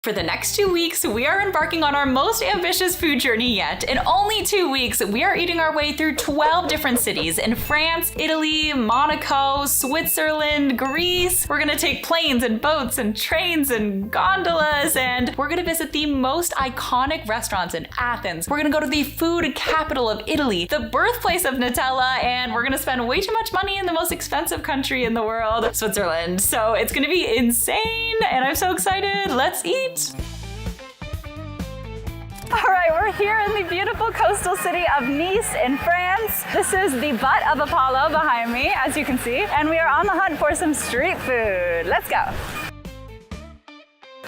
For the next 2 weeks, we are embarking on our most ambitious food journey yet. In only 2 weeks, we are eating our way through 12 different cities in France, Italy, Monaco, Switzerland, Greece. We're gonna take planes and boats and trains and gondolas, and we're gonna visit the most iconic restaurants in Athens. We're gonna go to the food capital of Italy, the birthplace of Nutella, and we're gonna spend way too much money in the most expensive country in the world, Switzerland. So it's gonna be insane, and I'm so excited. Let's eat. All right, we're here in the beautiful coastal city of Nice in France. This is the butt of Apollo behind me, as you can see, and we are on the hunt for some street food. Let's go.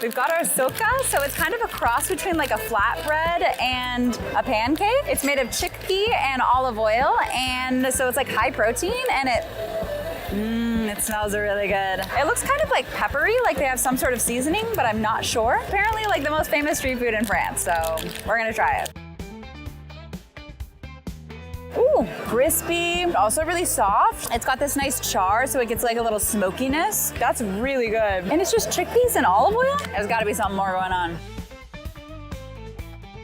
We've got our soca, so it's kind of a cross between like a flatbread and a pancake. It's made of chickpea and olive oil, and so it's like high protein, and it smells really good. It looks kind of like peppery, like they have some sort of seasoning, but I'm not sure. Apparently like the most famous street food in France, so we're gonna try it. Ooh, crispy, also really soft. It's got this nice char, so it gets like a little smokiness. That's really good. And it's just chickpeas and olive oil? There's gotta be something more going on.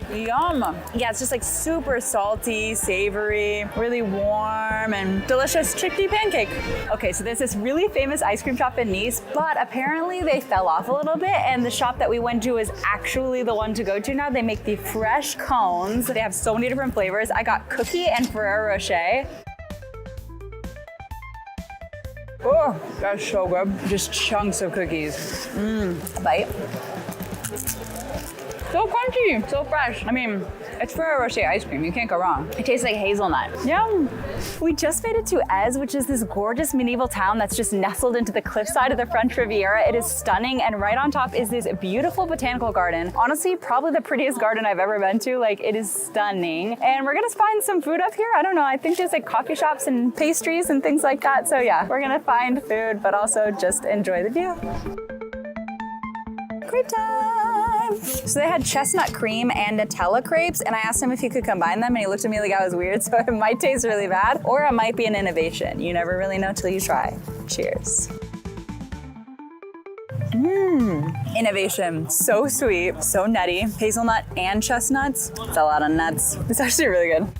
Yum. Yeah, it's just like super salty, savory, really warm and delicious chickpea pancake. Okay, so there's this really famous ice cream shop in Nice, but apparently they fell off a little bit, and the shop that we went to is actually the one to go to now. They make the fresh cones. They have so many different flavors. I got cookie and Ferrero Rocher. Oh, that's so good. Just chunks of cookies. A bite. So crunchy, so fresh. I mean, it's Ferrero Rocher ice cream. You can't go wrong. It tastes like hazelnut. Yum. We just made it to Ez, which is this gorgeous medieval town that's just nestled into the cliffside of the French Riviera. It is stunning, and right on top is this beautiful botanical garden. Honestly, probably the prettiest garden I've ever been to. Like, it is stunning. And we're gonna find some food up here. I don't know, I think there's like coffee shops and pastries and things like that. So yeah, we're gonna find food, but also just enjoy the view. Crepe time! So they had chestnut cream and Nutella crepes, and I asked him if he could combine them, and he looked at me like I was weird, so it might taste really bad, or it might be an innovation. You never really know till you try. Cheers. Innovation. So sweet, so nutty. Hazelnut and chestnuts. It's a lot of nuts. It's actually really good.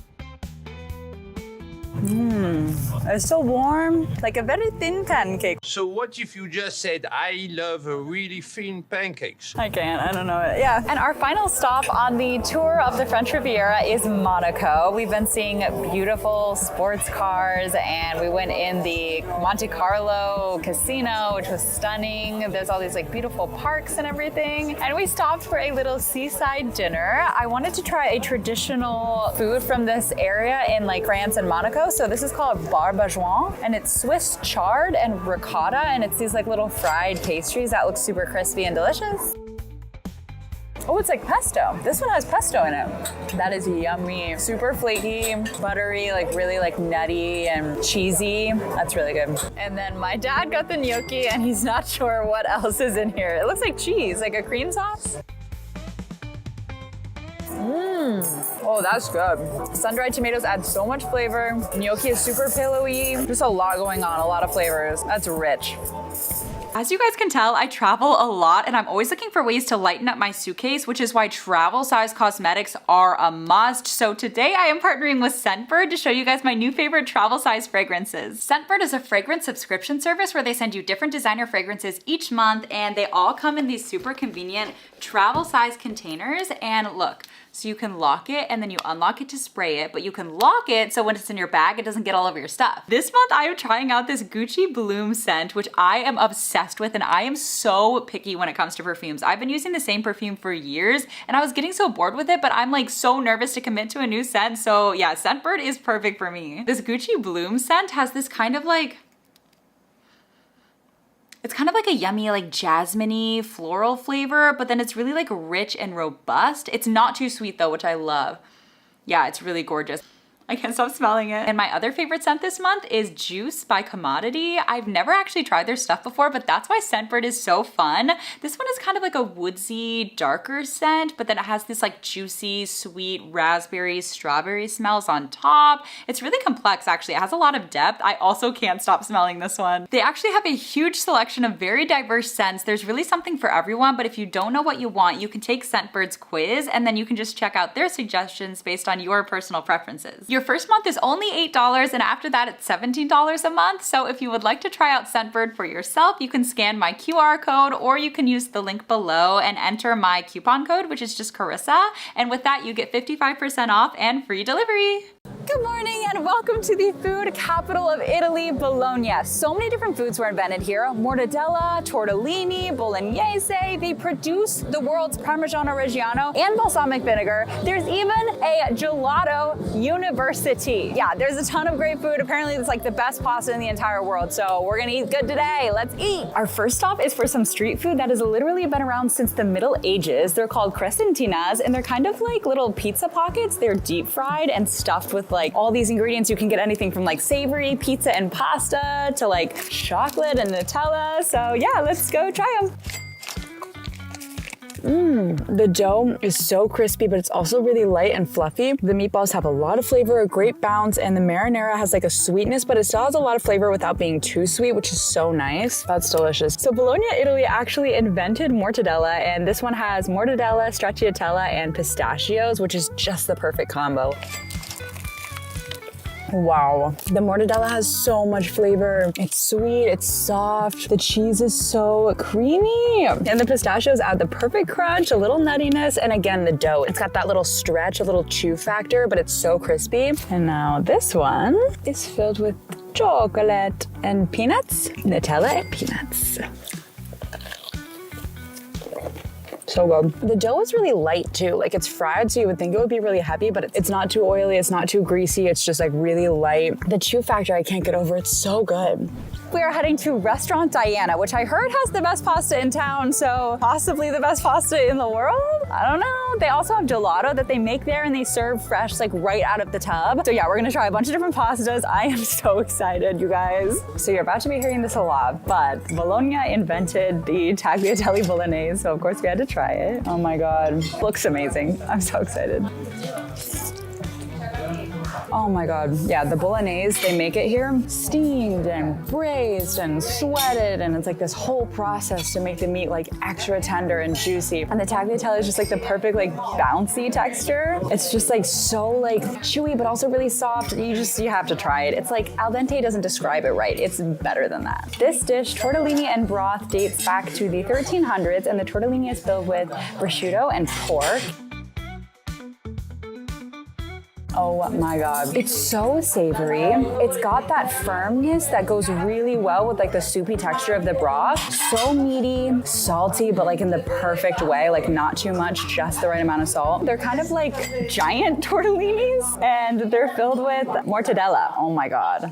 It's so warm, like a very thin pancake. So what if you just said, I love a really thin pancakes? I can't, I don't know it. Yeah. And our final stop on the tour of the French Riviera is Monaco. We've been seeing beautiful sports cars, and we went in the Monte Carlo casino, which was stunning. There's all these like beautiful parks and everything. And we stopped for a little seaside dinner. I wanted to try a traditional food from this area in like France and Monaco. So this is called Barbajoin, and it's Swiss chard and ricotta, and it's these like little fried pastries that look super crispy and delicious. Oh, it's like pesto. This one has pesto in it. That is yummy. Super flaky, buttery, like really like nutty and cheesy. That's really good. And then my dad got the gnocchi, and he's not sure what else is in here. It looks like cheese, like a cream sauce. Oh, that's good. Sun-dried tomatoes add so much flavor. Gnocchi is super pillowy. Just a lot going on, a lot of flavors. That's rich. As you guys can tell, I travel a lot, and I'm always looking for ways to lighten up my suitcase, which is why travel size cosmetics are a must. So today I am partnering with Scentbird to show you guys my new favorite travel size fragrances. Scentbird is a fragrance subscription service where they send you different designer fragrances each month, and they all come in these super convenient travel size containers. And look, so you can lock it and then you unlock it to spray it, but you can lock it so when it's in your bag, it doesn't get all over your stuff. This month I am trying out this Gucci Bloom scent, which I am obsessed with, and I am so picky when it comes to perfumes. I've been using the same perfume for years, and I was getting so bored with it, but I'm like so nervous to commit to a new scent. So yeah, Scentbird is perfect for me. This Gucci Bloom scent has this kind of like, it's kind of like a yummy, like jasmine-y floral flavor, but then it's really like rich and robust. It's not too sweet though, which I love. Yeah, it's really gorgeous. I can't stop smelling it. And my other favorite scent this month is Juice by Commodity. I've never actually tried their stuff before, but that's why Scentbird is so fun. This one is kind of like a woodsy, darker scent, but then it has this like juicy, sweet raspberry, strawberry smells on top. It's really complex actually. It has a lot of depth. I also can't stop smelling this one. They actually have a huge selection of very diverse scents. There's really something for everyone, but if you don't know what you want, you can take Scentbird's quiz and then you can just check out their suggestions based on your personal preferences. Your first month is only $8 and after that it's $17 a month. So if you would like to try out Scentbird for yourself, you can scan my QR code or you can use the link below and enter my coupon code, which is just Carissa. And with that, you get 55% off and free delivery. Good morning and welcome to the food capital of Italy, Bologna. So many different foods were invented here. Mortadella, tortellini, bolognese. They produce the world's Parmigiano Reggiano and balsamic vinegar. There's even a gelato university. Yeah, there's a ton of great food. Apparently it's like the best pasta in the entire world. So we're gonna eat good today. Let's eat. Our first stop is for some street food that has literally been around since the Middle Ages. They're called crescentinas and they're kind of like little pizza pockets. They're deep fried and stuffed with like all these ingredients. You can get anything from like savory pizza and pasta to like chocolate and Nutella. So yeah, let's go try them. The dough is so crispy, but it's also really light and fluffy. The meatballs have a lot of flavor, a great bounce, and the marinara has like a sweetness, but it still has a lot of flavor without being too sweet, which is so nice. That's delicious. So Bologna, Italy actually invented mortadella, and this one has mortadella, stracciatella, and pistachios, which is just the perfect combo. Wow, the mortadella has so much flavor. It's sweet, it's soft, the cheese is so creamy. And the pistachios add the perfect crunch, a little nuttiness, and again, the dough. It's got that little stretch, a little chew factor, but it's so crispy. And now this one is filled with chocolate and peanuts, Nutella and peanuts. So good. The dough is really light too. Like it's fried, so you would think it would be really heavy, but it's not too oily, it's not too greasy, it's just like really light. The chew factor I can't get over, it's so good. We are heading to Restaurant Diana, which I heard has the best pasta in town, so possibly the best pasta in the world? I don't know. They also have gelato that they make there and they serve fresh, like right out of the tub. So yeah, we're gonna try a bunch of different pastas. I am so excited, you guys. So you're about to be hearing this a lot, but Bologna invented the tagliatelle bolognese, so of course we had to try it. Oh my God, looks amazing. I'm so excited. Oh my God. Yeah, the bolognese, they make it here steamed and braised and sweated. And it's like this whole process to make the meat like extra tender and juicy. And the tagliatelle is just like the perfect like bouncy texture. It's just like so like chewy, but also really soft. You have to try it. It's like al dente doesn't describe it right. It's better than that. This dish, tortellini and broth, dates back to the 1300s. And the tortellini is filled with prosciutto and pork. Oh my God. It's so savory. It's got that firmness that goes really well with like the soupy texture of the broth. So meaty, salty, but like in the perfect way, like not too much, just the right amount of salt. They're kind of like giant tortellinis and they're filled with mortadella. Oh my God.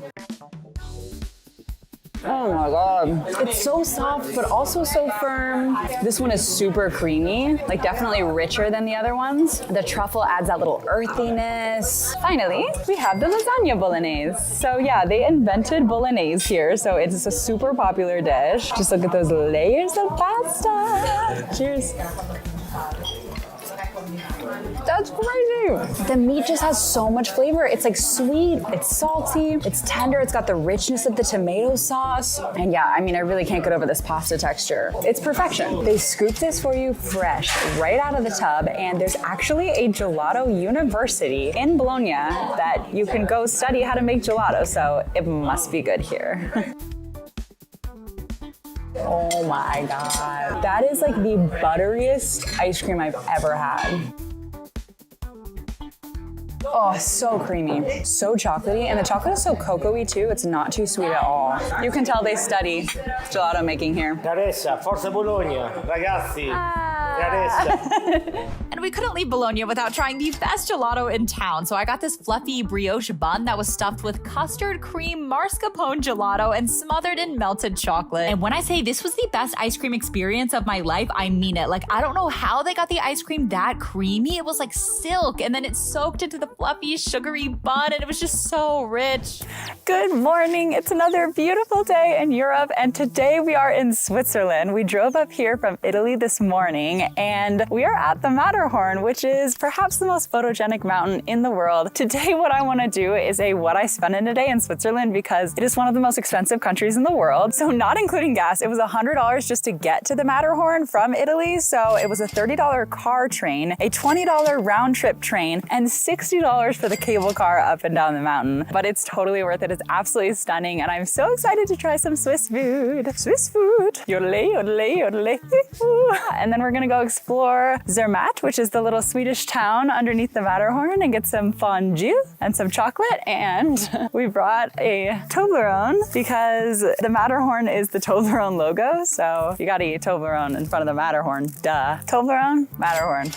Oh my God. It's so soft, but also so firm. This one is super creamy, like definitely richer than the other ones. The truffle adds that little earthiness. Finally, we have the lasagna bolognese. So yeah, they invented bolognese here, so it's a super popular dish. Just look at those layers of pasta. Cheers. That's crazy. The meat just has so much flavor. It's like sweet, it's salty, it's tender, it's got the richness of the tomato sauce. And yeah, I mean, I really can't get over this pasta texture. It's perfection. They scoop this for you fresh, right out of the tub. And there's actually a gelato university in Bologna that you can go study how to make gelato. So it must be good here. Oh my God. That is like the butteriest ice cream I've ever had. Oh, so creamy, so chocolatey, and the chocolate is so cocoa-y too. It's not too sweet at all. You can tell they study gelato making here. Caressa, forza Bologna, ragazzi. And we couldn't leave Bologna without trying the best gelato in town. So I got this fluffy brioche bun that was stuffed with custard cream mascarpone gelato and smothered in melted chocolate. And when I say this was the best ice cream experience of my life, I mean it. Like, I don't know how they got the ice cream that creamy. It was like silk, and then it soaked into the fluffy, sugary bun, and it was just so rich. Good morning. It's another beautiful day in Europe, and today we are in Switzerland. We drove up here from Italy this morning, and we are at the Matterhorn, which is perhaps the most photogenic mountain in the world. Today, what I want to do is a what I spent in a day in Switzerland, because it is one of the most expensive countries in the world. So not including gas, it was $100 just to get to the Matterhorn from Italy. So it was a $30 car train, a $20 round trip train, and $60 for the cable car up and down the mountain. But it's totally worth it. It's absolutely stunning, and I'm so excited to try some Swiss food. Swiss food. Yodelay, yodelay, yodelay. And then we're gonna go explore Zermatt, which is the little Swedish town underneath the Matterhorn, and get some fondue and some chocolate. And we brought a Toblerone because the Matterhorn is the Toblerone logo. So you gotta eat Toblerone in front of the Matterhorn. Duh. Toblerone, Matterhorn.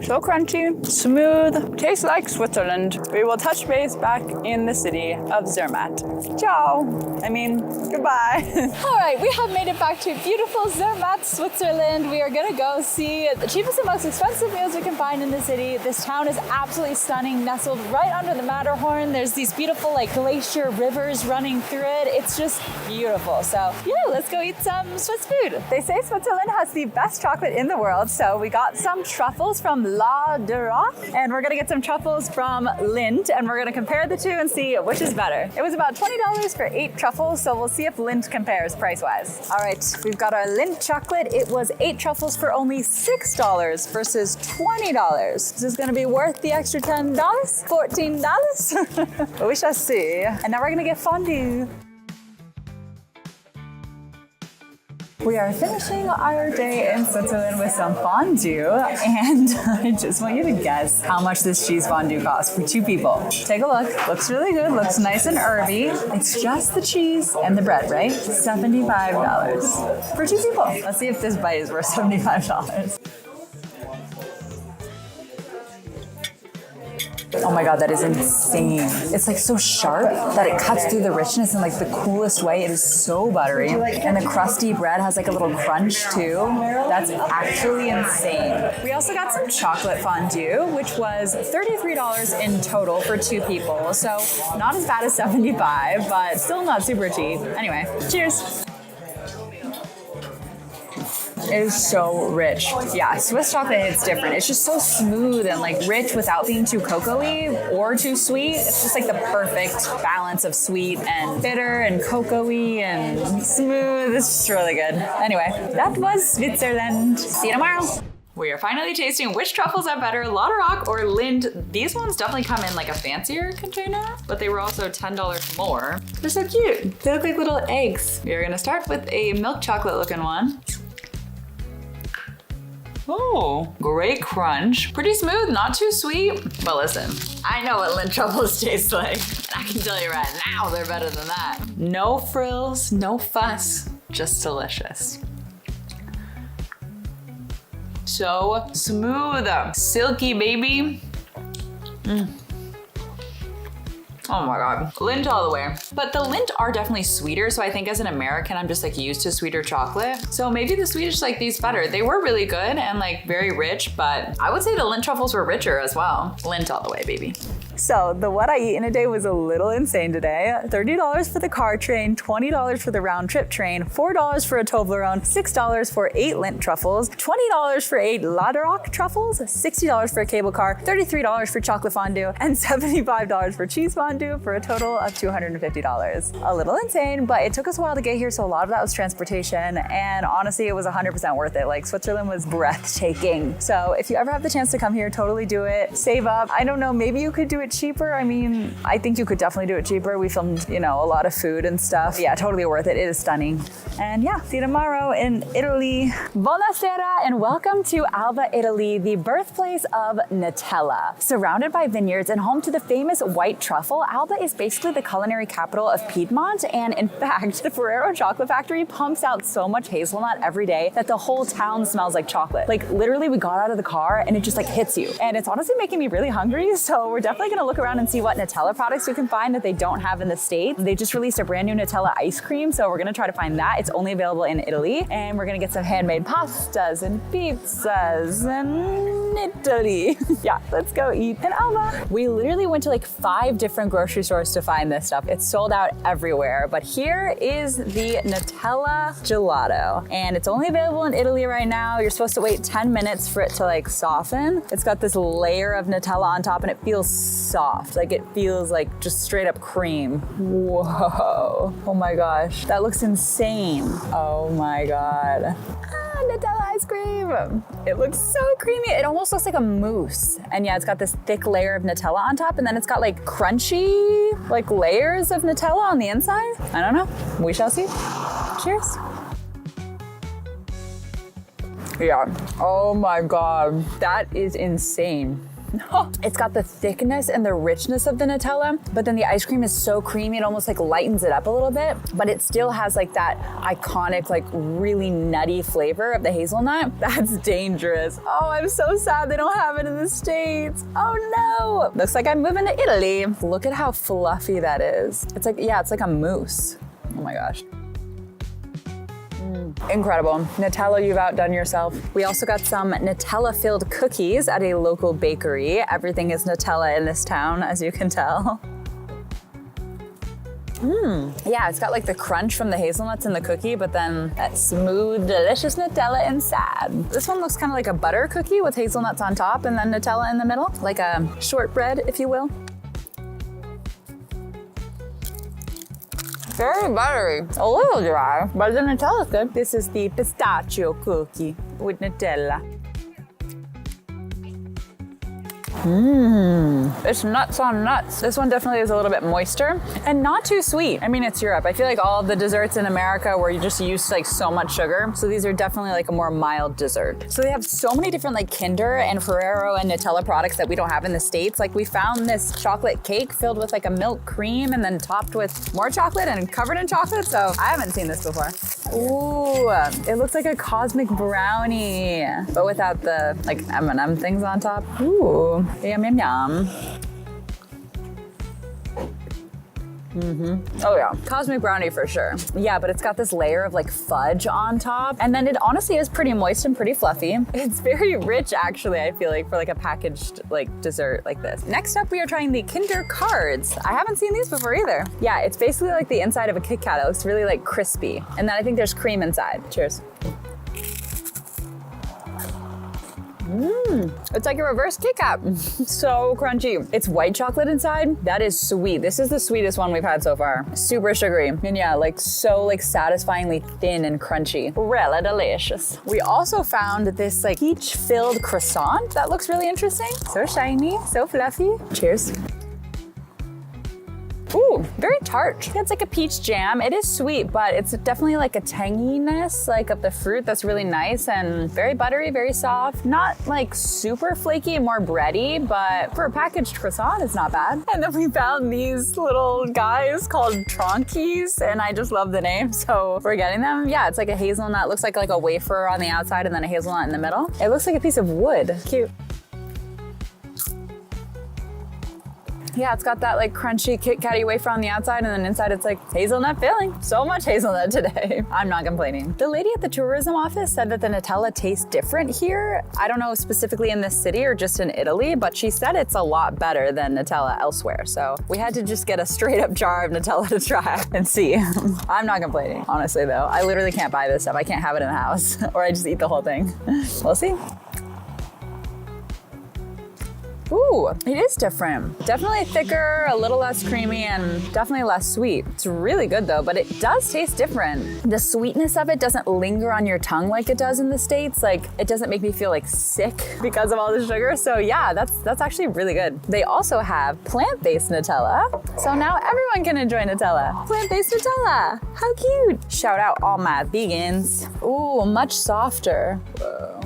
So crunchy, smooth, tastes like Switzerland. We will touch base back in the city of Zermatt. Ciao. Goodbye. All right, we have made it back to beautiful Zermatt, Switzerland. We are gonna go see the cheapest and most expensive meals we can find in the city. This town is absolutely stunning, nestled right under the Matterhorn. There's these beautiful like glacier rivers running through it. It's just beautiful. So yeah, let's go eat some Swiss food. They say Switzerland has the best chocolate in the world, so we got some truffles from La Duroc, and we're gonna get some truffles from Lindt, and we're gonna compare the two and see which is better. It was about $20 for 8 truffles, so we'll see if Lindt compares price-wise. All right, we've got our Lindt chocolate. It was 8 truffles for only $6 versus $20. This is gonna be worth the extra $10? $14? We shall see. And now we're gonna get fondue. We are finishing our day in Switzerland with some fondue, and I just want you to guess how much this cheese fondue costs for 2 people. Take a look. Looks really good. Looks nice and herby. It's just the cheese and the bread, right? $75 for 2 people. Let's see if this bite is worth $75. Oh my God, that is insane. It's like so sharp that it cuts through the richness in like the coolest way. It is so buttery. And the crusty bread has like a little crunch too. That's actually insane. We also got some chocolate fondue, which was $33 in total for 2 people. So not as bad as $75, but still not super cheap. Anyway, cheers. It is so rich. Yeah, Swiss chocolate hits different. It's just so smooth and like rich without being too cocoa-y or too sweet. It's just like the perfect balance of sweet and bitter and cocoa-y and smooth. It's just really good. Anyway, that was Switzerland. See you tomorrow. We are finally tasting which truffles are better, La Duroc or Lindt. These ones definitely come in like a fancier container, but they were also $10 more. They're so cute. They look like little eggs. We are gonna start with a milk chocolate looking one. Oh, great crunch. Pretty smooth, not too sweet. But listen, I know what Lindt truffles taste like. And I can tell you right now, they're better than that. No frills, no fuss, just delicious. So smooth, silky baby. Oh my God, Lindt all the way. But the Lindt are definitely sweeter, so I think as an American, I'm just like used to sweeter chocolate. So maybe the Swedish like these better. They were really good and like very rich, but I would say the Lindt truffles were richer as well. Lindt all the way, baby. So the what I eat in a day was a little insane today. $30 for the car train, $20 for the round trip train, $4 for a Toblerone, $6 for 8 Lindt truffles, $20 for 8 La Duroc truffles, $60 for a cable car, $33 for chocolate fondue, and $75 for cheese fondue for a total of $250. A little insane, but it took us a while to get here, so a lot of that was transportation, and honestly, it was 100% worth it. Like, Switzerland was breathtaking. So if you ever have the chance to come here, totally do it. Save up. I don't know, maybe you could do it cheaper. I mean, I think you could definitely do it cheaper. We filmed, a lot of food and stuff. Yeah, totally worth it. It is stunning. And yeah, see you tomorrow in Italy. Buonasera and welcome to Alba, Italy, the birthplace of Nutella. Surrounded by vineyards and home to the famous white truffle, Alba is basically the culinary capital of Piedmont, and in fact, the Ferrero Chocolate Factory pumps out so much hazelnut every day that the whole town smells like chocolate. Like literally we got out of the car and it just like hits you. And it's honestly making me really hungry, so we're definitely gonna look around and see what Nutella products we can find that they don't have in the States. They just released a brand new Nutella ice cream, so we're gonna try to find that. It's only available in Italy, and we're gonna get some handmade pastas and pizzas in Italy. Yeah, let's go eat in Alba. We literally went to like 5 different grocery stores to find this stuff. It's sold out everywhere, but here is the Nutella gelato, and it's only available in Italy right now. You're supposed to wait 10 minutes for it to like soften. It's got this layer of Nutella on top and it feels soft. Like it feels like just straight up cream. Whoa. Oh my gosh. That looks insane. Oh my God. Nutella ice cream. It looks so creamy. It almost looks like a mousse. And yeah, it's got this thick layer of Nutella on top, and then it's got like crunchy like layers of Nutella on the inside. I don't know. We shall see. Cheers. Yeah. Oh my God. That is insane. It's got the thickness and the richness of the Nutella, but then the ice cream is so creamy, it almost like lightens it up a little bit, but it still has like that iconic, like really nutty flavor of the hazelnut. That's dangerous. Oh, I'm so sad they don't have it in the States. Oh no. Looks like I'm moving to Italy. Look at how fluffy that is. It's like, yeah, it's like a mousse. Oh my gosh. Incredible. Nutella, you've outdone yourself. We also got some Nutella-filled cookies at a local bakery. Everything is Nutella in this town, as you can tell. Yeah, it's got like the crunch from the hazelnuts in the cookie, but then that smooth, delicious Nutella inside. This one looks kind of like a butter cookie with hazelnuts on top and then Nutella in the middle, like a shortbread, if you will. Very buttery, a little dry, but the Nutella's good. This is the pistachio cookie with Nutella. It's nuts on nuts. This one definitely is a little bit moister and not too sweet. I mean, it's Europe. I feel like all of the desserts in America were just used to like so much sugar. So these are definitely like a more mild dessert. So they have so many different like Kinder and Ferrero and Nutella products that we don't have in the States. Like we found this chocolate cake filled with like a milk cream and then topped with more chocolate and covered in chocolate. So I haven't seen this before. Ooh, it looks like a cosmic brownie, but without the like M&M things on top. Ooh. Yum, yum, yum. Oh yeah, cosmic brownie for sure. Yeah, but it's got this layer of like fudge on top. And then it honestly is pretty moist and pretty fluffy. It's very rich actually, I feel like, for like a packaged like dessert like this. Next up, we are trying the Kinder Cards. I haven't seen these before either. Yeah, it's basically like the inside of a Kit Kat. It looks really like crispy. And then I think there's cream inside. Cheers. It's like a reverse Kit Kat. So crunchy. It's white chocolate inside. That is sweet. This is the sweetest one we've had so far. Super sugary. And yeah, like so like satisfyingly thin and crunchy. Really delicious. We also found this like peach-filled croissant that looks really interesting. So shiny, so fluffy. Cheers. Ooh, very tart. It's like a peach jam. It is sweet, but it's definitely like a tanginess like of the fruit that's really nice and very buttery, very soft. Not like super flaky, more bready, but for a packaged croissant, it's not bad. And then we found these little guys called Tronkies, and I just love the name, so we're getting them. Yeah, it's like a hazelnut. Looks like a wafer on the outside and then a hazelnut in the middle. It looks like a piece of wood. Cute. Yeah, it's got that like crunchy Kit Kat-y wafer on the outside, and then inside it's like hazelnut filling. So much hazelnut today. I'm not complaining. The lady at the tourism office said that the Nutella tastes different here. I don't know specifically in this city or just in Italy, but she said it's a lot better than Nutella elsewhere. So we had to just get a straight up jar of Nutella to try and see. I'm not complaining, honestly though. I literally can't buy this stuff. I can't have it in the house or I just eat the whole thing. We'll see. Ooh, it is different. Definitely thicker, a little less creamy, and definitely less sweet. It's really good though, but it does taste different. The sweetness of it doesn't linger on your tongue like it does in the States. Like, it doesn't make me feel like sick because of all the sugar. So yeah, that's actually really good. They also have plant-based Nutella. So now everyone can enjoy Nutella. Plant-based Nutella, how cute. Shout out all my vegans. Ooh, much softer. Whoa.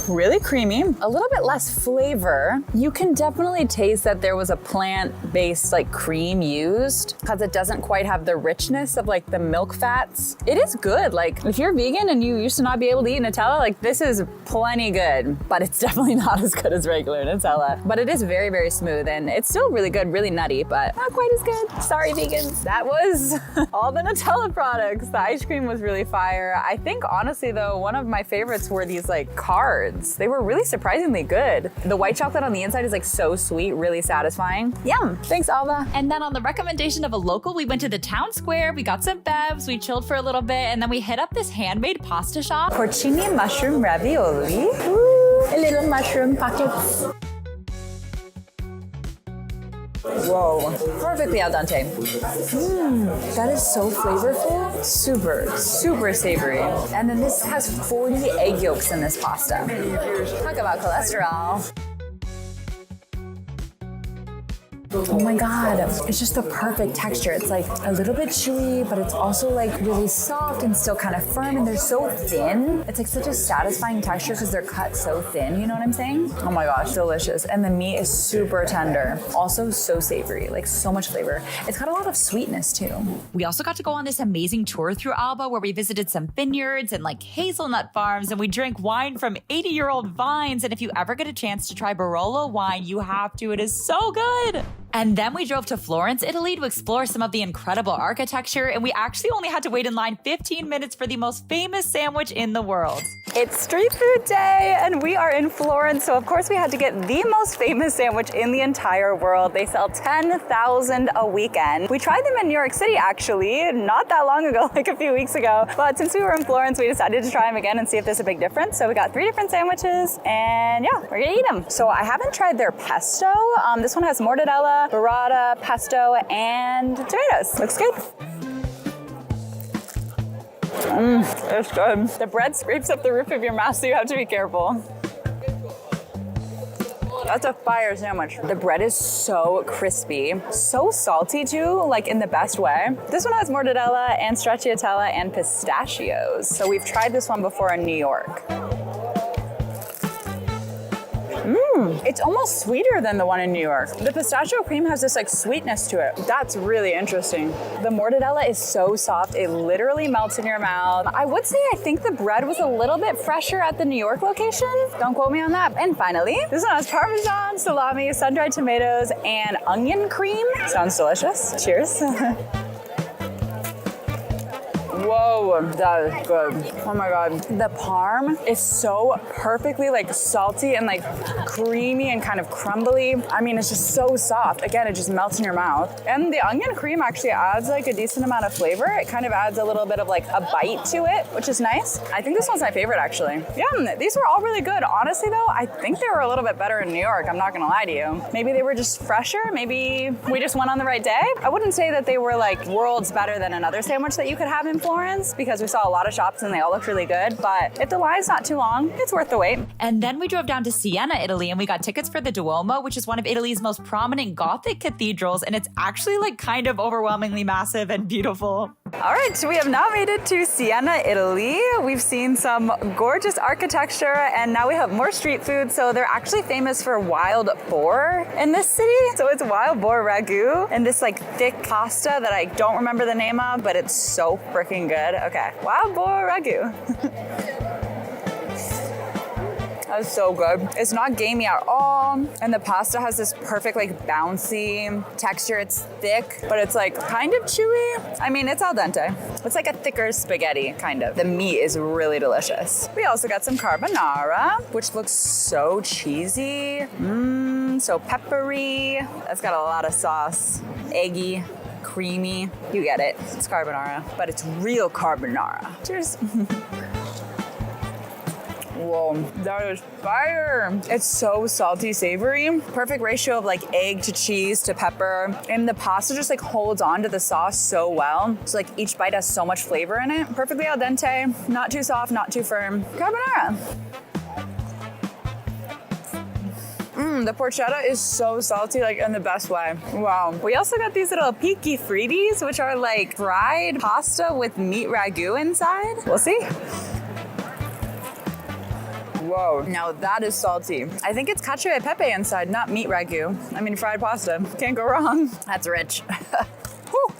really creamy, a little bit less flavor. You can definitely taste that there was a plant-based like cream used because it doesn't quite have the richness of like the milk fats. It is good. Like if you're vegan and you used to not be able to eat Nutella, like this is plenty good, but it's definitely not as good as regular Nutella. But it is very, very smooth and it's still really good, really nutty, but not quite as good. Sorry, vegans. That was all the Nutella products. The ice cream was really fire. I think honestly though, one of my favorites were these like cards. They were really surprisingly good. The white chocolate on the inside is like so sweet, really satisfying. Yum. Thanks, Alba. And then on the recommendation of a local, we went to the town square, we got some bevs, we chilled for a little bit, and then we hit up this handmade pasta shop. Porcini mushroom ravioli. Ooh, a little mushroom pockets. Whoa, perfectly al dente. That is so flavorful. Super, super savory. And then this has 40 egg yolks in this pasta. Talk about cholesterol. Oh my God, it's just the perfect texture. It's like a little bit chewy, but it's also like really soft and still kind of firm, and they're so thin. It's like such a satisfying texture because they're cut so thin, you know what I'm saying? Oh my gosh, delicious. And the meat is super tender. Also so savory, like so much flavor. It's got a lot of sweetness too. We also got to go on this amazing tour through Alba where we visited some vineyards and like hazelnut farms, and we drank wine from 80-year-old vines. And if you ever get a chance to try Barolo wine, you have to. It is so good. And then we drove to Florence, Italy to explore some of the incredible architecture, and we actually only had to wait in line 15 minutes for the most famous sandwich in the world. It's street food day, and we are in Florence, so of course we had to get the most famous sandwich in the entire world. They sell 10,000 a weekend. We tried them in New York City, actually, not that long ago, like a few weeks ago, but since we were in Florence, we decided to try them again and see if there's a big difference. So we got 3 different sandwiches, and yeah, we're gonna eat them. So I haven't tried their pesto. This one has mortadella, burrata, pesto, and tomatoes. Looks good. It's good. The bread scrapes up the roof of your mouth, so you have to be careful. That's a fire sandwich. The bread is so crispy, so salty too, like in the best way. This one has mortadella and stracciatella and pistachios. So we've tried this one before in New York. It's almost sweeter than the one in New York. The pistachio cream has this like sweetness to it. That's really interesting. The mortadella is so soft, it literally melts in your mouth. I would say I think the bread was a little bit fresher at the New York location. Don't quote me on that. And finally, this one has Parmesan, salami, sun-dried tomatoes, and onion cream. Sounds delicious. Cheers. Whoa, that is good. Oh my God. The parm is so perfectly like salty and like creamy and kind of crumbly. I mean, it's just so soft. Again, it just melts in your mouth. And the onion cream actually adds like a decent amount of flavor. It kind of adds a little bit of like a bite to it, which is nice. I think this one's my favorite actually. Yeah, these were all really good. Honestly though, I think they were a little bit better in New York. I'm not gonna lie to you. Maybe they were just fresher. Maybe we just went on the right day. I wouldn't say that they were like worlds better than another sandwich that you could have in Florence, because we saw a lot of shops and they all looked really good. But if the line's not too long, it's worth the wait. And then we drove down to Siena, Italy, and we got tickets for the Duomo, which is one of Italy's most prominent Gothic cathedrals. And it's actually like kind of overwhelmingly massive and beautiful. All right, so we have now made it to Siena, Italy. We've seen some gorgeous architecture, and now we have more street food. So they're actually famous for wild boar in this city. So it's wild boar ragu and this like thick pasta that I don't remember the name of, but it's so freaking good. Okay, wild boar ragu. That's so good. It's not gamey at all. And the pasta has this perfect like bouncy texture. It's thick, but it's like kind of chewy. I mean, it's al dente. It's like a thicker spaghetti, kind of. The meat is really delicious. We also got some carbonara, which looks so cheesy. So peppery. That's got a lot of sauce. Eggy, creamy. You get it. It's carbonara, but it's real carbonara. Cheers. Whoa, that is fire. It's so salty, savory. Perfect ratio of like egg to cheese to pepper. And the pasta just like holds on to the sauce so well. So like each bite has so much flavor in it. Perfectly al dente, not too soft, not too firm. Carbonara. The porchetta is so salty, like in the best way. Wow. We also got these little picchi fritti, which are like fried pasta with meat ragu inside. We'll see. Whoa, now that is salty. I think it's cacio e pepe inside, not meat ragu. I mean, fried pasta. Can't go wrong. That's rich. Whew.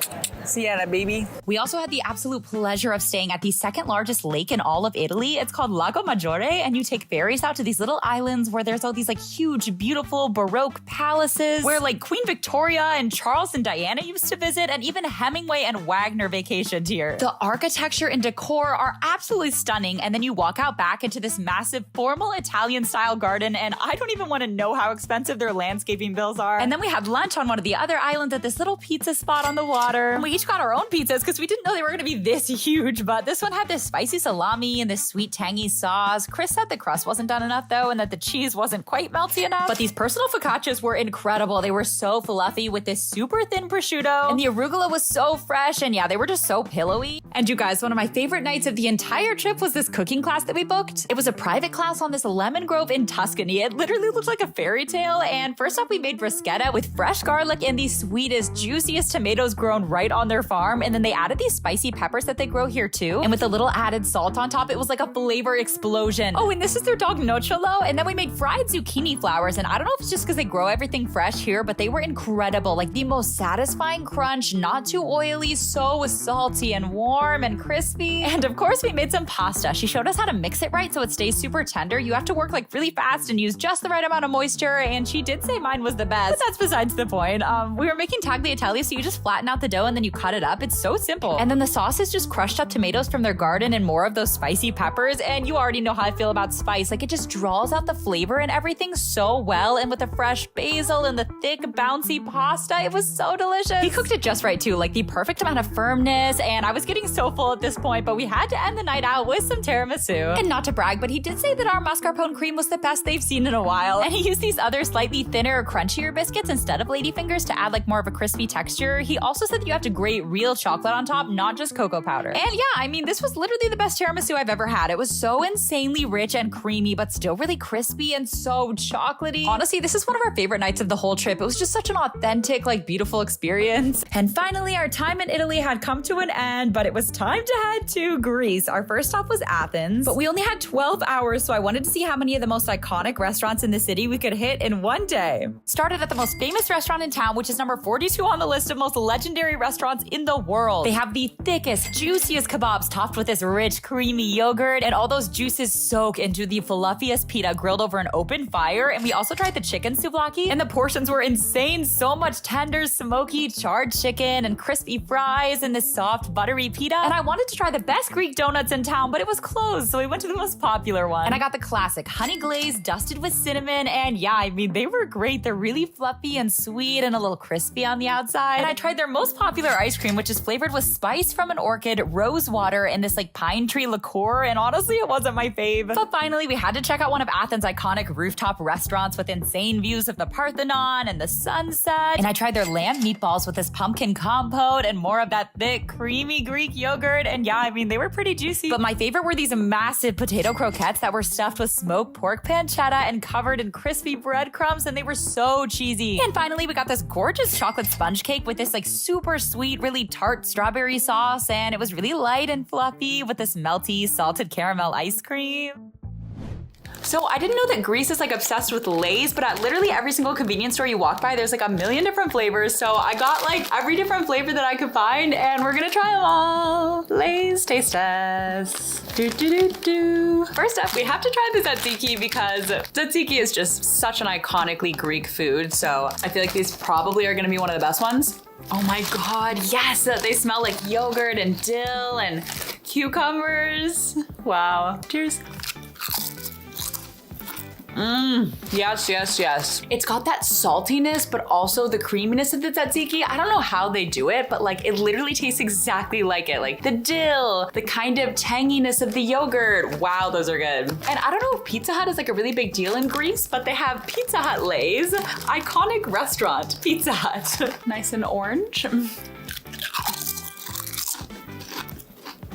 Sienna, baby. We also had the absolute pleasure of staying at the second largest lake in all of Italy. It's called Lago Maggiore, and you take ferries out to these little islands where there's all these like huge, beautiful Baroque palaces where like Queen Victoria and Charles and Diana used to visit, and even Hemingway and Wagner vacationed here. The architecture and decor are absolutely stunning, and then you walk out back into this massive formal Italian-style garden, and I don't even want to know how expensive their landscaping bills are. And then we had lunch on one of the other islands at this little pizza spot on the water. And we each got our own pizzas because we didn't know they were going to be this huge, but this one had this spicy salami and this sweet tangy sauce. Chris said the crust wasn't done enough though, and that the cheese wasn't quite melty enough. But these personal focaccias were incredible. They were so fluffy with this super thin prosciutto, and the arugula was so fresh, and yeah, they were just so pillowy. And you guys, one of my favorite nights of the entire trip was this cooking class that we booked. It was a private class on this lemon grove in Tuscany. It literally looked like a fairy tale, and first up we made bruschetta with fresh garlic and the sweetest, juiciest tomatoes grown right on their farm, and then they added these spicy peppers that they grow here too, and with a little added salt on top, it was like a flavor explosion. Oh, and this is their dog Nocciolo, and then we made fried zucchini flowers, and I don't know if it's just because they grow everything fresh here, but they were incredible. Like the most satisfying crunch, not too oily, so salty and warm and crispy. And of course we made some pasta. She showed us how to mix it right so it stays super tender. You have to work like really fast and use just the right amount of moisture, and she did say mine was the best, but that's besides the point. We were making tagliatelle, so you just flatten out the dough and then you cut it up. It's so simple. And then the sauce is just crushed up tomatoes from their garden and more of those spicy peppers. And you already know how I feel about spice. Like it just draws out the flavor and everything so well. And with the fresh basil and the thick, bouncy pasta, it was so delicious. He cooked it just right too, like the perfect amount of firmness. And I was getting so full at this point, but we had to end the night out with some tiramisu. And not to brag, but he did say that our mascarpone cream was the best they've seen in a while. And he used these other slightly thinner, crunchier biscuits instead of ladyfingers to add like more of a crispy texture. He also said that you have to grate real chocolate on top, not just cocoa powder. And yeah, I mean, this was literally the best tiramisu I've ever had. It was so insanely rich and creamy, but still really crispy and so chocolatey. Honestly, this is one of our favorite nights of the whole trip. It was just such an authentic, like beautiful experience. And finally, our time in Italy had come to an end, but it was time to head to Greece. Our first stop was Athens, but we only had 12 hours, so I wanted to see how many of the most iconic restaurants in the city we could hit in one day. Started at the most famous restaurant in town, which is number 42 on the list of most legendary restaurants in the world. They have the thickest, juiciest kebabs topped with this rich, creamy yogurt, and all those juices soak into the fluffiest pita grilled over an open fire. And we also tried the chicken souvlaki, and the portions were insane. So much tender, smoky, charred chicken and crispy fries and this soft, buttery pita. And I wanted to try the best Greek donuts in town, but it was closed, so we went to the most popular one. And I got the classic honey glaze dusted with cinnamon, and yeah, I mean, they were great. They're really fluffy and sweet and a little crispy on the outside. And I tried their most popular ice cream, which is flavored with spice from an orchid, rose water, and this like pine tree liqueur, and honestly, it wasn't my fave. But finally, we had to check out one of Athens' iconic rooftop restaurants with insane views of the Parthenon and the sunset. And I tried their lamb meatballs with this pumpkin compote and more of that thick, creamy Greek yogurt, and yeah, I mean, they were pretty juicy. But my favorite were these massive potato croquettes that were stuffed with smoked pork pancetta and covered in crispy breadcrumbs, and they were so cheesy. And finally, we got this gorgeous chocolate sponge cake with this like super sweet, really tart strawberry sauce, and it was really light and fluffy with this melty salted caramel ice cream. So I didn't know that Greece is like obsessed with Lay's, but at literally every single convenience store you walk by, there's like a million different flavors. So I got like every different flavor that I could find, and we're gonna try them all. Lay's taste test. First up, we have to try the tzatziki because tzatziki is just such an iconically Greek food. So I feel like these probably are gonna be one of the best ones. Oh my God, yes, they smell like yogurt and dill and cucumbers. Wow, cheers. Yes, yes, yes. It's got that saltiness, but also the creaminess of the tzatziki. I don't know how they do it, but like it literally tastes exactly like it. Like the dill, the kind of tanginess of the yogurt. Wow, those are good. And I don't know if Pizza Hut is like a really big deal in Greece, but they have Pizza Hut Lay's, iconic restaurant, Pizza Hut. Nice and orange.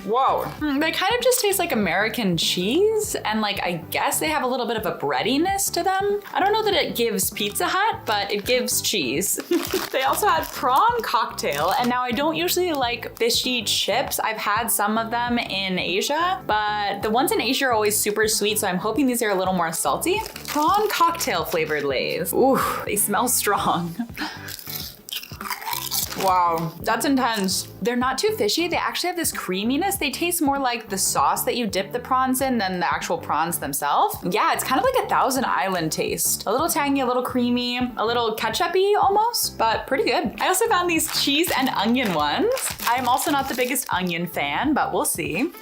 Whoa. They kind of just taste like American cheese, and like I guess they have a little bit of a breadiness to them. I don't know that it gives Pizza Hut, but it gives cheese. They also had prawn cocktail, and now I don't usually like fishy chips. I've had some of them in Asia, but the ones in Asia are always super sweet, so I'm hoping these are a little more salty. Prawn cocktail flavored Lay's. Ooh, they smell strong. Wow, that's intense. They're not too fishy. They actually have this creaminess. They taste more like the sauce that you dip the prawns in than the actual prawns themselves. Yeah, it's kind of like a Thousand Island taste. A little tangy, a little creamy, a little ketchup-y almost, but pretty good. I also found these cheese and onion ones. I'm also not the biggest onion fan, but we'll see.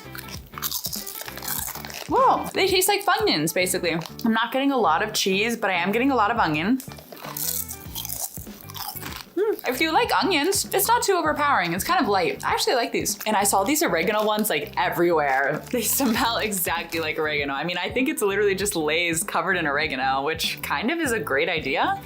Whoa, they taste like Funyuns, basically. I'm not getting a lot of cheese, but I am getting a lot of onion. If you like onions, it's not too overpowering. It's kind of light. I actually like these. And I saw these oregano ones like everywhere. They smell exactly like oregano. I mean, I think it's literally just Lay's covered in oregano, which kind of is a great idea.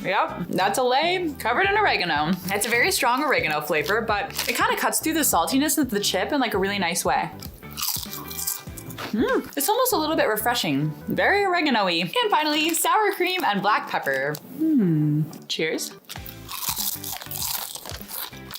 Yep, that's a Lay covered in oregano. It's a very strong oregano flavor, but it kind of cuts through the saltiness of the chip in like a really nice way. It's almost a little bit refreshing. Very oregano-y. And finally, sour cream and black pepper. Cheers.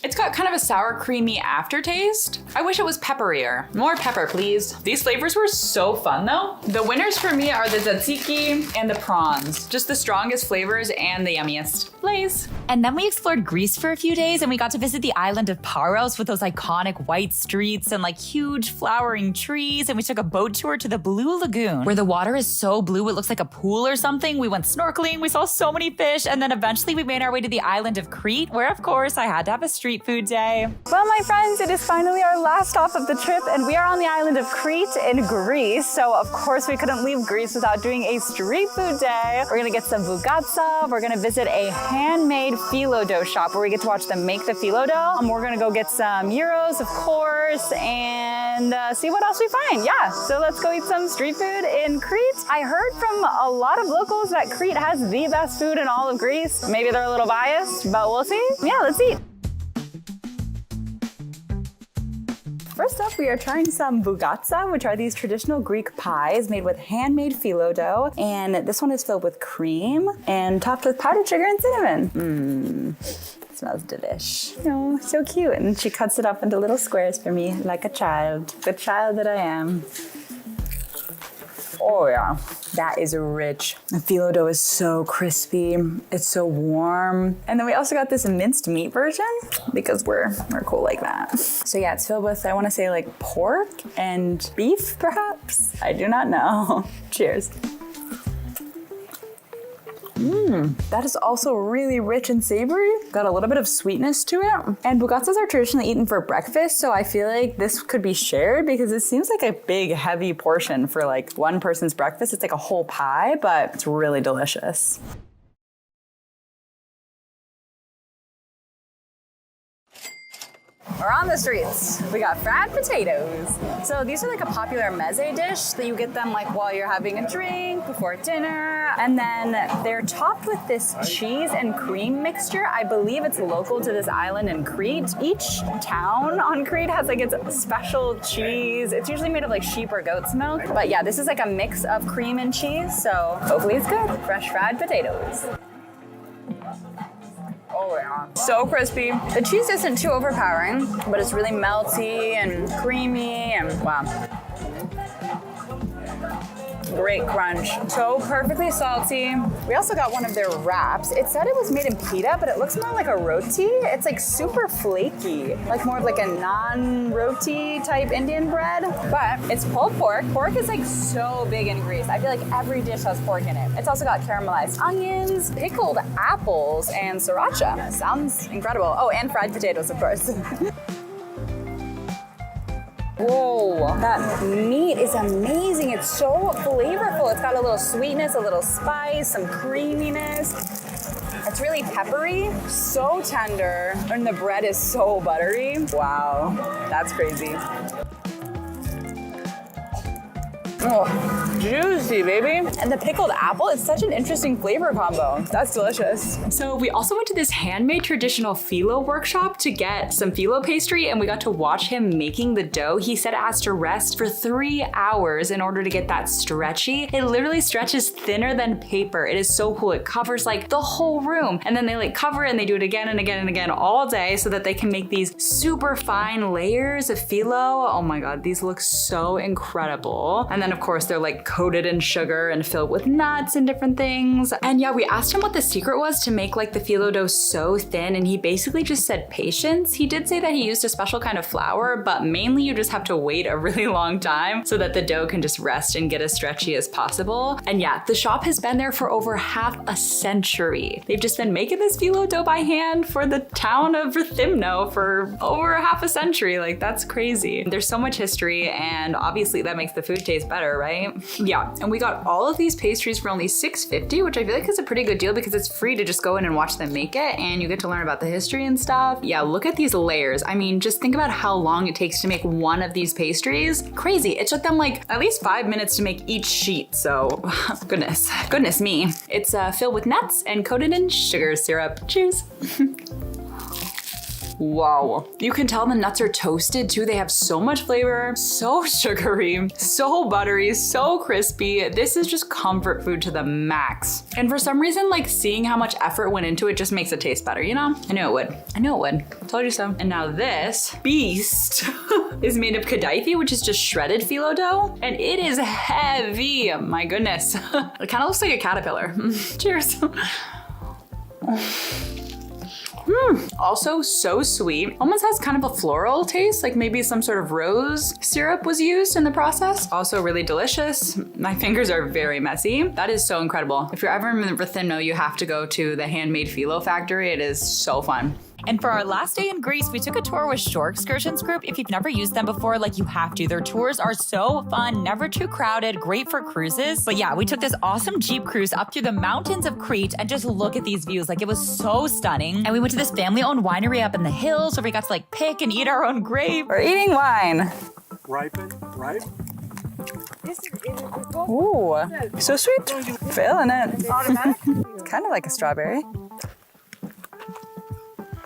It's got kind of a sour creamy aftertaste. I wish it was pepperier. More pepper, please. These flavors were so fun though. The winners for me are the tzatziki and the prawns. Just the strongest flavors and the yummiest. Lay's. And then we explored Greece for a few days and we got to visit the island of Paros with those iconic white streets and like huge flowering trees. And we took a boat tour to the Blue Lagoon where the water is so blue it looks like a pool or something. We went snorkeling, we saw so many fish, and then eventually we made our way to the island of Crete where of course I had to have a street food day. Well, my friends, it is finally our last stop of the trip and we are on the island of Crete in Greece. So of course we couldn't leave Greece without doing a street food day. We're gonna get some bougatsa. We're gonna visit a handmade phyllo dough shop where we get to watch them make the phyllo dough. We're gonna go get some gyros, of course, and see what else we find. Yeah, so let's go eat some street food in Crete. I heard from a lot of locals that Crete has the best food in all of Greece. Maybe they're a little biased, but we'll see. Yeah, let's eat. First up, we are trying some bougatsa, which are these traditional Greek pies made with handmade phyllo dough. And this one is filled with cream and topped with powdered sugar and cinnamon. Smells delish. Oh, so cute. And she cuts it up into little squares for me like a child. The child that I am. Oh yeah, that is rich. The phyllo dough is so crispy. It's so warm. And then we also got this minced meat version because we're cool like that. So yeah, it's filled with, I wanna say like pork and beef perhaps? I do not know. Cheers. That is also really rich and savory. Got a little bit of sweetness to it. And bougatsas are traditionally eaten for breakfast, so I feel like this could be shared because it seems like a big, heavy portion for like one person's breakfast. It's like a whole pie, but it's really delicious. We're on the streets. We got fried potatoes. So these are like a popular meze dish that you get them like while you're having a drink, before dinner. And then they're topped with this cheese and cream mixture. I believe it's local to this island in Crete. Each town on Crete has like its special cheese. It's usually made of like sheep or goat's milk. But yeah, this is like a mix of cream and cheese. So hopefully it's good. Fresh fried potatoes. Oh yeah. So crispy. The cheese isn't too overpowering, but it's really melty and creamy and wow. Great crunch. So perfectly salty. We also got one of their wraps. It said it was made in pita, but it looks more like a roti. It's like super flaky, like more of like a non-roti type Indian bread, but it's pulled pork. Pork is like so big in Greece. I feel like every dish has pork in it. It's also got caramelized onions, pickled apples, and sriracha. Sounds incredible. Oh, and fried potatoes, of course. Whoa, that meat is amazing. It's so flavorful. It's got a little sweetness, a little spice, some creaminess. It's really peppery, so tender, and the bread is so buttery. Wow, that's crazy. Oh, juicy, baby. And the pickled apple, it's such an interesting flavor combo. That's delicious. So we also went to this handmade traditional phyllo workshop to get some phyllo pastry, and we got to watch him making the dough. He said it has to rest for 3 hours in order to get that stretchy. It literally stretches thinner than paper. It is so cool. It covers like the whole room. And then they like cover it and they do it again and again and again all day so that they can make these super fine layers of phyllo. Oh my God, these look so incredible. And then of course they're like coated in sugar and filled with nuts and different things. And yeah, we asked him what the secret was to make like the phyllo dough so thin, and he basically just said patience. He did say that he used a special kind of flour, but mainly you just have to wait a really long time so that the dough can just rest and get as stretchy as possible. And yeah, the shop has been there for over half a century. They've just been making this phyllo dough by hand for the town of Rethymno for over half a century. Like, that's crazy. There's so much history, and obviously that makes the food taste better, right? Yeah, and we got all of these pastries for only $6.50, which I feel like is a pretty good deal because it's free to just go in and watch them make it, and you get to learn about the history and stuff. Yeah, look at these layers. I mean, just think about how long it takes to make one of these pastries. Crazy. It took them like at least 5 minutes to make each sheet, so goodness me. It's filled with nuts and coated in sugar syrup. Cheers. Wow. You can tell the nuts are toasted too. They have so much flavor, so sugary, so buttery, so crispy. This is just comfort food to the max. And for some reason, like seeing how much effort went into it just makes it taste better, you know? I knew it would. I knew it would. Told you so. And now this beast is made of kadaifi, which is just shredded phyllo dough. And it is heavy. My goodness. It kind of looks like a caterpillar. Cheers. Also so sweet. Almost has kind of a floral taste, like maybe some sort of rose syrup was used in the process. Also really delicious. My fingers are very messy. That is so incredible. If you're ever in Rethymno, you have to go to the handmade phyllo factory. It is so fun. And for our last day in Greece, we took a tour with Shore Excursions Group. If you've never used them before, like you have to. Their tours are so fun, never too crowded, great for cruises. But yeah, we took this awesome Jeep cruise up through the mountains of Crete, and just look at these views. Like, it was so stunning. And we went to this family-owned winery up in the hills where we got to like pick and eat our own grape. We're eating wine. Ripe? Ooh, so sweet. Feeling it. Kind of like a strawberry.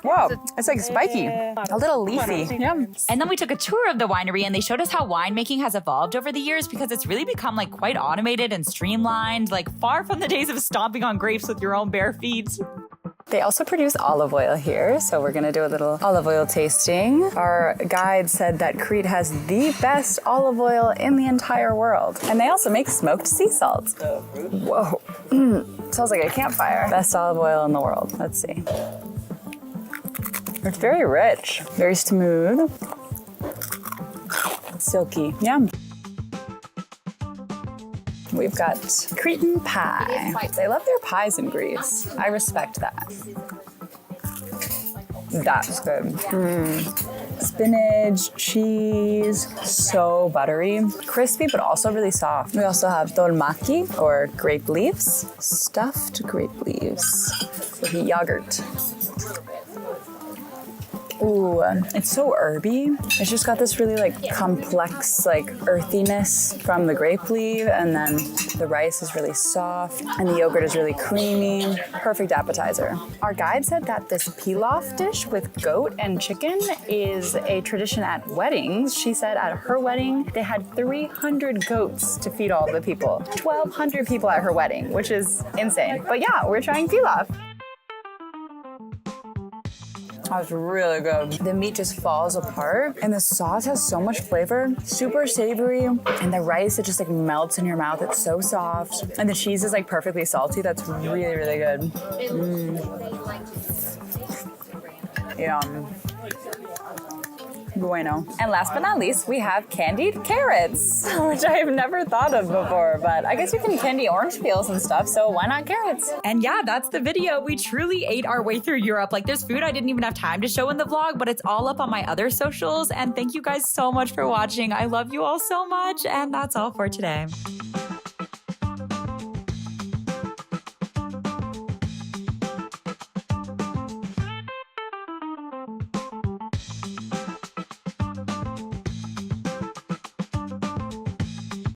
Wow, it's like spiky, a little leafy. Yum. And then we took a tour of the winery, and they showed us how winemaking has evolved over the years because it's really become like quite automated and streamlined, like far from the days of stomping on grapes with your own bare feet. They also produce olive oil here, so we're gonna do a little olive oil tasting. Our guide said that Crete has the best olive oil in the entire world. And they also make smoked sea salt. Whoa, smells like a campfire. Best olive oil in the world. Let's see. It's very rich, very smooth, silky. Yum. We've got Cretan pie. They love their pies in Greece. I respect that. That's good. Spinach, cheese, so buttery, crispy, but also really soft. We also have dolmaki, or grape leaves, stuffed grape leaves with yogurt. Ooh, it's so herby. It's just got this really like complex like earthiness from the grape leaf, and then the rice is really soft and the yogurt is really creamy. Perfect appetizer. Our guide said that this pilaf dish with goat and chicken is a tradition at weddings. She said at her wedding, they had 300 goats to feed all the people. 1,200 people at her wedding, which is insane. But yeah, we're trying pilaf. That was really good. The meat just falls apart, and the sauce has so much flavor, super savory, and the rice, it just like melts in your mouth. It's so soft, and the cheese is like perfectly salty. That's really, really good. Yum. Bueno. And last but not least, we have candied carrots, which I have never thought of before, but I guess you can candy orange peels and stuff, so why not carrots? And yeah, that's the video. We truly ate our way through Europe. Like, there's food I didn't even have time to show in the vlog, but it's all up on my other socials. And thank you guys so much for watching. I love you all so much. And that's all for today.